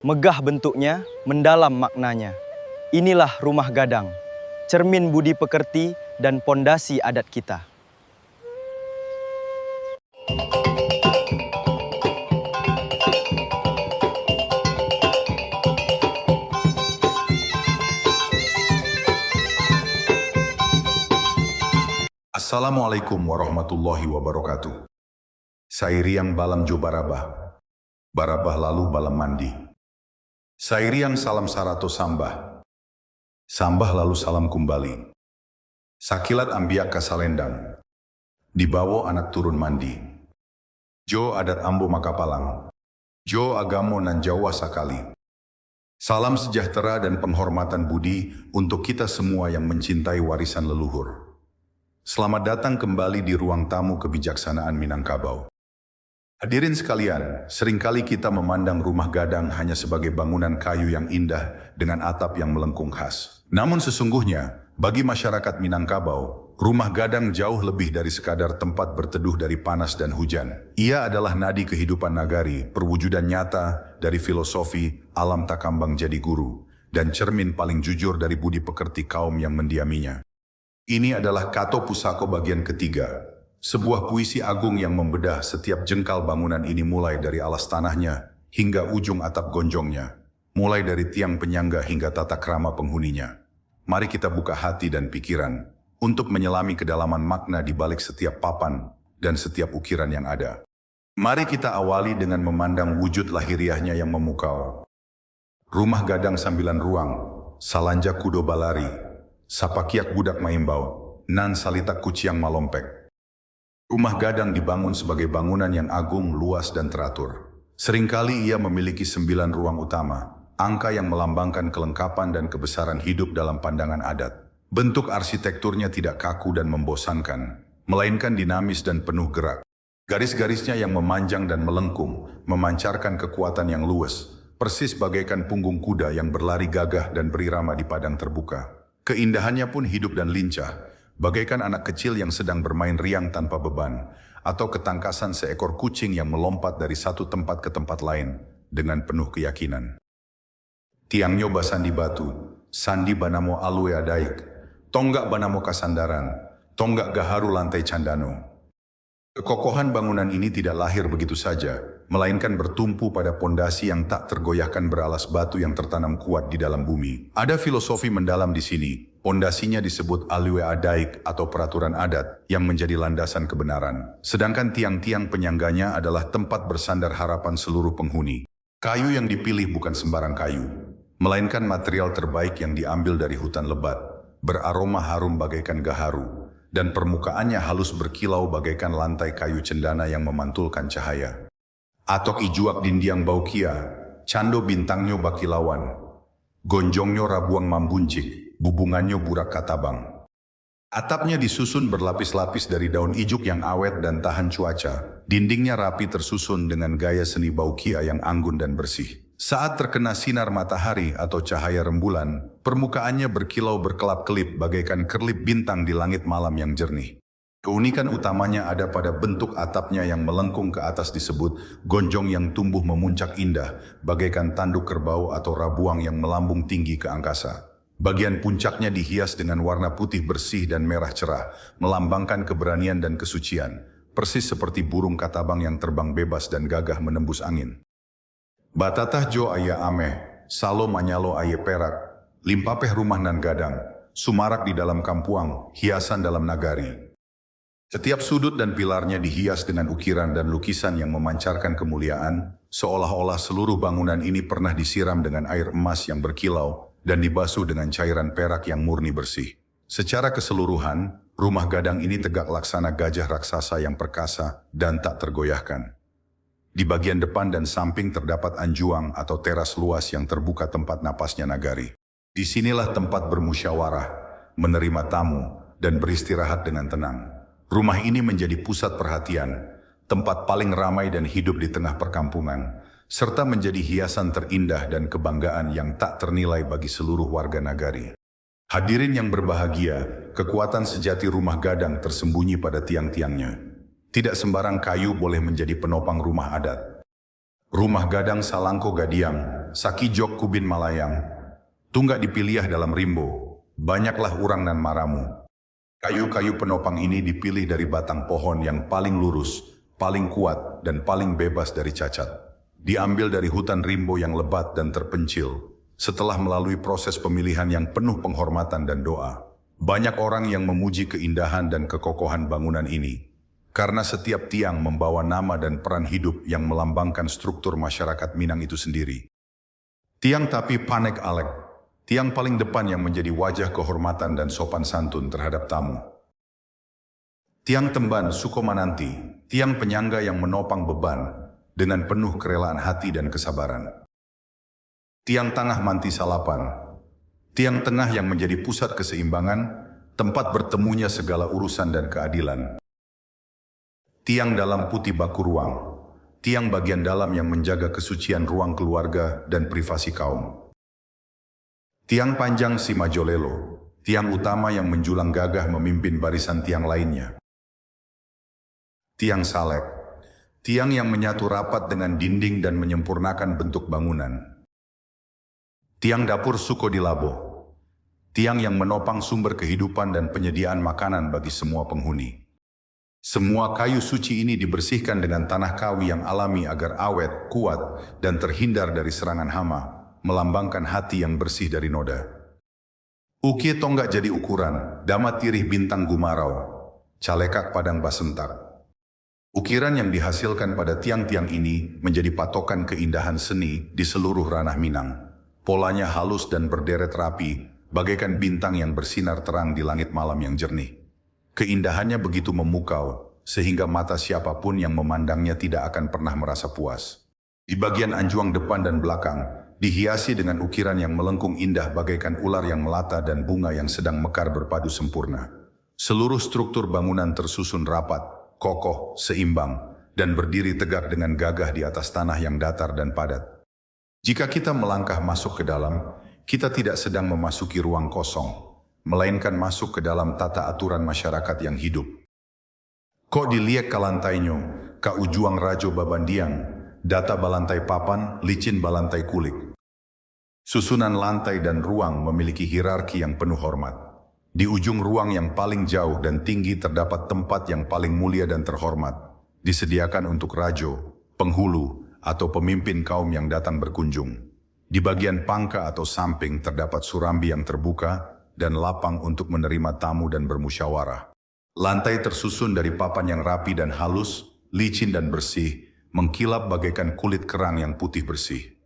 Megah bentuknya, mendalam maknanya. Inilah rumah gadang, cermin budi pekerti dan pondasi adat kita. Assalamualaikum warahmatullahi wabarakatuh. Sairiang balam jo barabah, barabah lalu balam mandi. Sairiang salam sarato sambah, sambah lalu salam kumbali. Sakilat ambiak kasalendang, dibawa anak turun mandi. Jo adat ambo makapalang, jo agamo nan Jawa sakali. Salam sejahtera dan penghormatan budi untuk kita semua yang mencintai warisan leluhur. Selamat datang kembali di ruang tamu kebijaksanaan Minangkabau. Hadirin sekalian, seringkali kita memandang rumah gadang hanya sebagai bangunan kayu yang indah dengan atap yang melengkung khas. Namun sesungguhnya, bagi masyarakat Minangkabau, rumah gadang jauh lebih dari sekadar tempat berteduh dari panas dan hujan. Ia adalah nadi kehidupan nagari, perwujudan nyata dari filosofi alam takambang jadi guru, dan cermin paling jujur dari budi pekerti kaum yang mendiaminya. Ini adalah Kato Pusako bagian ketiga, sebuah puisi agung yang membedah setiap jengkal bangunan ini mulai dari alas tanahnya hingga ujung atap gonjongnya, mulai dari tiang penyangga hingga tata krama penghuninya. Mari kita buka hati dan pikiran untuk menyelami kedalaman makna di balik setiap papan dan setiap ukiran yang ada. Mari kita awali dengan memandang wujud lahiriahnya yang memukau. Rumah gadang 9 ruang, salanja kudo balari, sapakiak budak maimbau, nan salita kuciang malompek. Rumah gadang dibangun sebagai bangunan yang agung, luas, dan teratur. Seringkali ia memiliki 9 ruang utama, angka yang melambangkan kelengkapan dan kebesaran hidup dalam pandangan adat. Bentuk arsitekturnya tidak kaku dan membosankan, melainkan dinamis dan penuh gerak. Garis-garisnya yang memanjang dan melengkung, memancarkan kekuatan yang luwes, persis bagaikan punggung kuda yang berlari gagah dan berirama di padang terbuka. Keindahannya pun hidup dan lincah, bagaikan anak kecil yang sedang bermain riang tanpa beban, atau ketangkasan seekor kucing yang melompat dari satu tempat ke tempat lain dengan penuh keyakinan. Tiangnya basandi batu, sandi banamo alue adaik, tonggak banamo kasandaran, tonggak gaharu lantai candano. Kekokohan bangunan ini tidak lahir begitu saja, melainkan bertumpu pada pondasi yang tak tergoyahkan beralas batu yang tertanam kuat di dalam bumi. Ada filosofi mendalam di sini. Pondasinya disebut alue adaik atau peraturan adat yang menjadi landasan kebenaran. Sedangkan tiang-tiang penyangganya adalah tempat bersandar harapan seluruh penghuni. Kayu yang dipilih bukan sembarang kayu, melainkan material terbaik yang diambil dari hutan lebat, beraroma harum bagaikan gaharu, dan permukaannya halus berkilau bagaikan lantai kayu cendana yang memantulkan cahaya. Atok ijuak dindiang baukia, cando bintangnya bakilawan, gonjongnya rabuang mambuncik, bubungannya burak katabang. Atapnya disusun berlapis-lapis dari daun ijuk yang awet dan tahan cuaca. Dindingnya rapi tersusun dengan gaya seni baukia yang anggun dan bersih. Saat terkena sinar matahari atau cahaya rembulan, permukaannya berkilau berkelap-kelip bagaikan kerlip bintang di langit malam yang jernih. Keunikan utamanya ada pada bentuk atapnya yang melengkung ke atas disebut gonjong yang tumbuh memuncak indah, bagaikan tanduk kerbau atau rabuang yang melambung tinggi ke angkasa. Bagian puncaknya dihias dengan warna putih bersih dan merah cerah, melambangkan keberanian dan kesucian, persis seperti burung katabang yang terbang bebas dan gagah menembus angin. Batatah jo aya ameh, salo manyalo aye perak, limpapeh rumah nan gadang, sumarak di dalam kampuang, hiasan dalam nagari. Setiap sudut dan pilarnya dihias dengan ukiran dan lukisan yang memancarkan kemuliaan, seolah-olah seluruh bangunan ini pernah disiram dengan air emas yang berkilau dan dibasuh dengan cairan perak yang murni bersih. Secara keseluruhan, rumah gadang ini tegak laksana gajah raksasa yang perkasa dan tak tergoyahkan. Di bagian depan dan samping terdapat anjuang atau teras luas yang terbuka tempat napasnya nagari. Disinilah tempat bermusyawarah, menerima tamu, dan beristirahat dengan tenang. Rumah ini menjadi pusat perhatian, tempat paling ramai dan hidup di tengah perkampungan, serta menjadi hiasan terindah dan kebanggaan yang tak ternilai bagi seluruh warga nagari. Hadirin yang berbahagia, kekuatan sejati rumah gadang tersembunyi pada tiang-tiangnya. Tidak sembarang kayu boleh menjadi penopang rumah adat. Rumah gadang Salangko Gadiang sakijok kubin malayang, tunggak dipiliah dalam rimbo, banyaklah urang nan maramu. Kayu-kayu penopang ini dipilih dari batang pohon yang paling lurus, paling kuat, dan paling bebas dari cacat. Diambil dari hutan rimbo yang lebat dan terpencil, setelah melalui proses pemilihan yang penuh penghormatan dan doa. Banyak orang yang memuji keindahan dan kekokohan bangunan ini, karena setiap tiang membawa nama dan peran hidup yang melambangkan struktur masyarakat Minang itu sendiri. Tiang tapi panek alek, tiang paling depan yang menjadi wajah kehormatan dan sopan santun terhadap tamu. Tiang temban Sukomananti, tiang penyangga yang menopang beban dengan penuh kerelaan hati dan kesabaran. Tiang tengah Manti Salapan, tiang tengah yang menjadi pusat keseimbangan, tempat bertemunya segala urusan dan keadilan. Tiang dalam Putih Baku Ruang, tiang bagian dalam yang menjaga kesucian ruang keluarga dan privasi kaum. Tiang panjang Simajolelo, tiang utama yang menjulang gagah memimpin barisan tiang lainnya. Tiang Salek, tiang yang menyatu rapat dengan dinding dan menyempurnakan bentuk bangunan. Tiang dapur Sukodilabo, tiang yang menopang sumber kehidupan dan penyediaan makanan bagi semua penghuni. Semua kayu suci ini dibersihkan dengan tanah kawi yang alami agar awet, kuat, dan terhindar dari serangan hama, melambangkan hati yang bersih dari noda. Uki tonggak jadi ukuran, damat tirih bintang gumarau, calekak padang basentak. Ukiran yang dihasilkan pada tiang-tiang ini menjadi patokan keindahan seni di seluruh ranah Minang. Polanya halus dan berderet rapi, bagaikan bintang yang bersinar terang di langit malam yang jernih. Keindahannya begitu memukau, sehingga mata siapapun yang memandangnya tidak akan pernah merasa puas. Di bagian anjuang depan dan belakang, dihiasi dengan ukiran yang melengkung indah bagaikan ular yang melata dan bunga yang sedang mekar berpadu sempurna. Seluruh struktur bangunan tersusun rapat, kokoh, seimbang, dan berdiri tegak dengan gagah di atas tanah yang datar dan padat. Jika kita melangkah masuk ke dalam, kita tidak sedang memasuki ruang kosong, melainkan masuk ke dalam tata aturan masyarakat yang hidup. Kok diliek ka lantainyo, ka ujuang rajo babandiang, data balantai papan, licin balantai kulik. Susunan lantai dan ruang memiliki hierarki yang penuh hormat. Di ujung ruang yang paling jauh dan tinggi terdapat tempat yang paling mulia dan terhormat, disediakan untuk rajo, penghulu, atau pemimpin kaum yang datang berkunjung. Di bagian pangka atau samping terdapat surambi yang terbuka, dan lapang untuk menerima tamu dan bermusyawarah. Lantai tersusun dari papan yang rapi dan halus, licin dan bersih, mengkilap bagaikan kulit kerang yang putih bersih.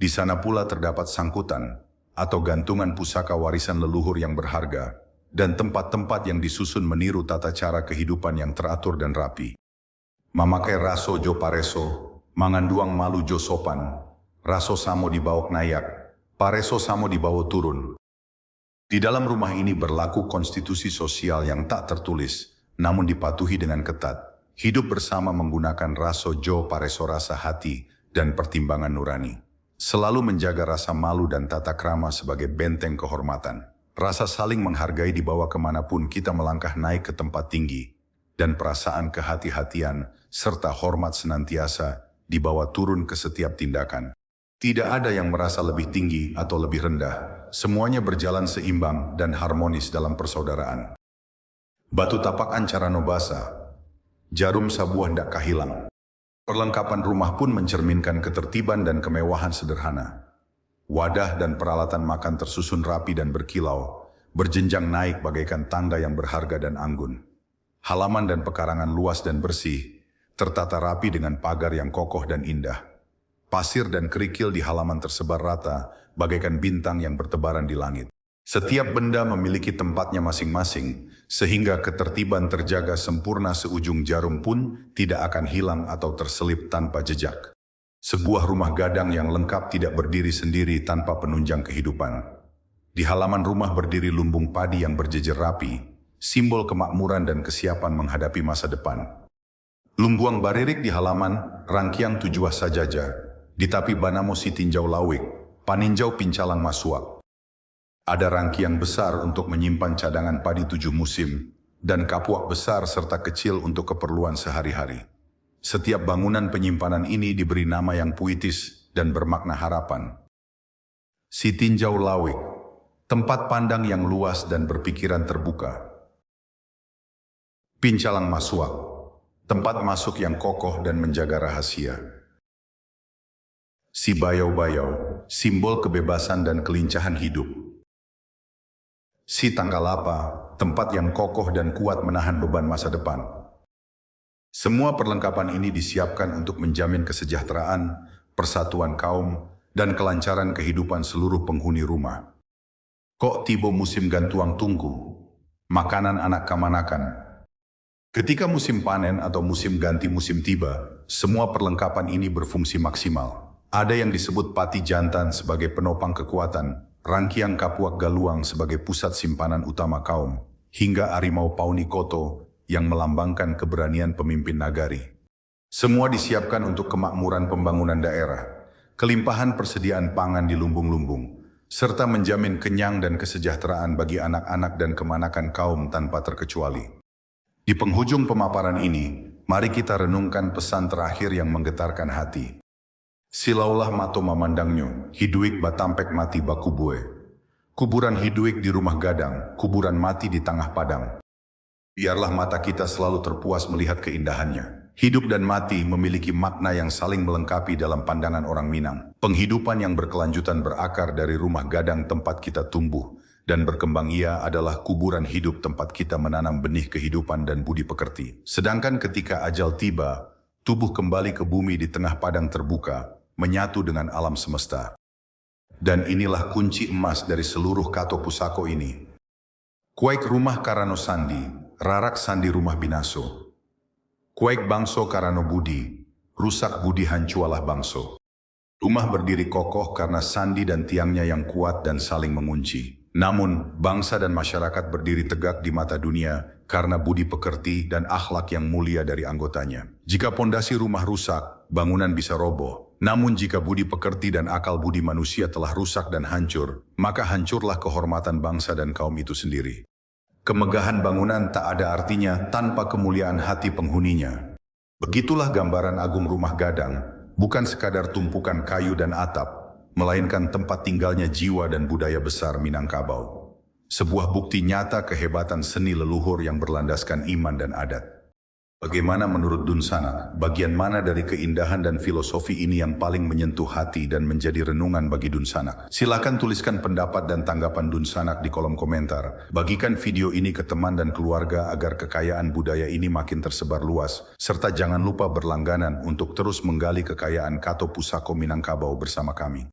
Di sana pula terdapat sangkutan, atau gantungan pusaka warisan leluhur yang berharga, dan tempat-tempat yang disusun meniru tata cara kehidupan yang teratur dan rapi. Mamakai raso jo pareso, manganduang malu jo sopan, raso samo dibawak nayak, pareso samo dibawa turun. Di dalam rumah ini berlaku konstitusi sosial yang tak tertulis, namun dipatuhi dengan ketat. Hidup bersama menggunakan raso jo pareso rasa hati dan pertimbangan nurani. Selalu menjaga rasa malu dan tata krama sebagai benteng kehormatan. Rasa saling menghargai dibawa kemanapun kita melangkah naik ke tempat tinggi. Dan perasaan kehati-hatian serta hormat senantiasa dibawa turun ke setiap tindakan. Tidak ada yang merasa lebih tinggi atau lebih rendah. Semuanya berjalan seimbang dan harmonis dalam persaudaraan. Batu tapak ancara nobasa, jarum sabuah ndak kahilang. Perlengkapan rumah pun mencerminkan ketertiban dan kemewahan sederhana. Wadah dan peralatan makan tersusun rapi dan berkilau, berjenjang naik bagaikan tangga yang berharga dan anggun. Halaman dan pekarangan luas dan bersih, tertata rapi dengan pagar yang kokoh dan indah. Pasir dan kerikil di halaman tersebar rata, bagaikan bintang yang bertebaran di langit. Setiap benda memiliki tempatnya masing-masing, sehingga ketertiban terjaga sempurna seujung jarum pun tidak akan hilang atau terselip tanpa jejak. Sebuah rumah gadang yang lengkap tidak berdiri sendiri tanpa penunjang kehidupan. Di halaman rumah berdiri lumbung padi yang berjejer rapi, simbol kemakmuran dan kesiapan menghadapi masa depan. Lumbuang baririk di halaman, rangkiang tujuh sajaja, ditapi banamosi tinjau lawik, paninjau pincalang masuak. Ada rangkiang besar untuk menyimpan cadangan padi 7 musim, dan kapuak besar serta kecil untuk keperluan sehari-hari. Setiap bangunan penyimpanan ini diberi nama yang puitis dan bermakna harapan. Si Tinjau Lawik, tempat pandang yang luas dan berpikiran terbuka. Pincalang Masuak, tempat masuk yang kokoh dan menjaga rahasia. Si Bayau-Bayau, simbol kebebasan dan kelincahan hidup. Si Tangkalapa, tempat yang kokoh dan kuat menahan beban masa depan. Semua perlengkapan ini disiapkan untuk menjamin kesejahteraan, persatuan kaum, dan kelancaran kehidupan seluruh penghuni rumah. Kok tiba musim gantuang tungku, makanan anak kamanakan. Ketika musim panen atau musim ganti musim tiba, semua perlengkapan ini berfungsi maksimal. Ada yang disebut pati jantan sebagai penopang kekuatan, Rangkiang Kapuak Galuang sebagai pusat simpanan utama kaum, hingga Harimau Pauni Koto yang melambangkan keberanian pemimpin nagari. Semua disiapkan untuk kemakmuran pembangunan daerah, kelimpahan persediaan pangan di lumbung-lumbung, serta menjamin kenyang dan kesejahteraan bagi anak-anak dan kemanakan kaum tanpa terkecuali. Di penghujung pemaparan ini, mari kita renungkan pesan terakhir yang menggetarkan hati. Silaulah mato mamandangnya, hiduik batampek mati bakubue. Kuburan hiduik di rumah gadang, kuburan mati di tengah padang. Biarlah mata kita selalu terpuas melihat keindahannya. Hidup dan mati memiliki makna yang saling melengkapi dalam pandangan orang Minang. Penghidupan yang berkelanjutan berakar dari rumah gadang tempat kita tumbuh, dan berkembang ia adalah kuburan hidup tempat kita menanam benih kehidupan dan budi pekerti. Sedangkan ketika ajal tiba, tubuh kembali ke bumi di tengah padang terbuka, menyatu dengan alam semesta. Dan inilah kunci emas dari seluruh Kato Pusako ini. Kuaik rumah Karano Sandi, rarak sandi rumah binaso. Kuaik bangso Karano Budi, rusak budi hancualah bangso. Rumah berdiri kokoh karena sandi dan tiangnya yang kuat dan saling mengunci. Namun, bangsa dan masyarakat berdiri tegak di mata dunia karena budi pekerti dan akhlak yang mulia dari anggotanya. Jika pondasi rumah rusak, bangunan bisa roboh. Namun jika budi pekerti dan akal budi manusia telah rusak dan hancur, maka hancurlah kehormatan bangsa dan kaum itu sendiri. Kemegahan bangunan tak ada artinya tanpa kemuliaan hati penghuninya. Begitulah gambaran agung rumah gadang, bukan sekadar tumpukan kayu dan atap, melainkan tempat tinggalnya jiwa dan budaya besar Minangkabau. Sebuah bukti nyata kehebatan seni leluhur yang berlandaskan iman dan adat. Bagaimana menurut Dun Sanak, bagian mana dari keindahan dan filosofi ini yang paling menyentuh hati dan menjadi renungan bagi Dun Sanak? Silakan tuliskan pendapat dan tanggapan Dun Sanak di kolom komentar. Bagikan video ini ke teman dan keluarga agar kekayaan budaya ini makin tersebar luas. Serta jangan lupa berlangganan untuk terus menggali kekayaan Kato Pusako Minangkabau bersama kami.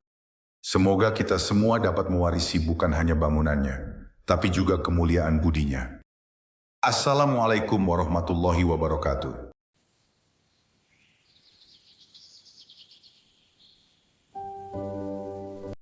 Semoga kita semua dapat mewarisi bukan hanya bangunannya, tapi juga kemuliaan budinya. Assalamualaikum warahmatullahi wabarakatuh.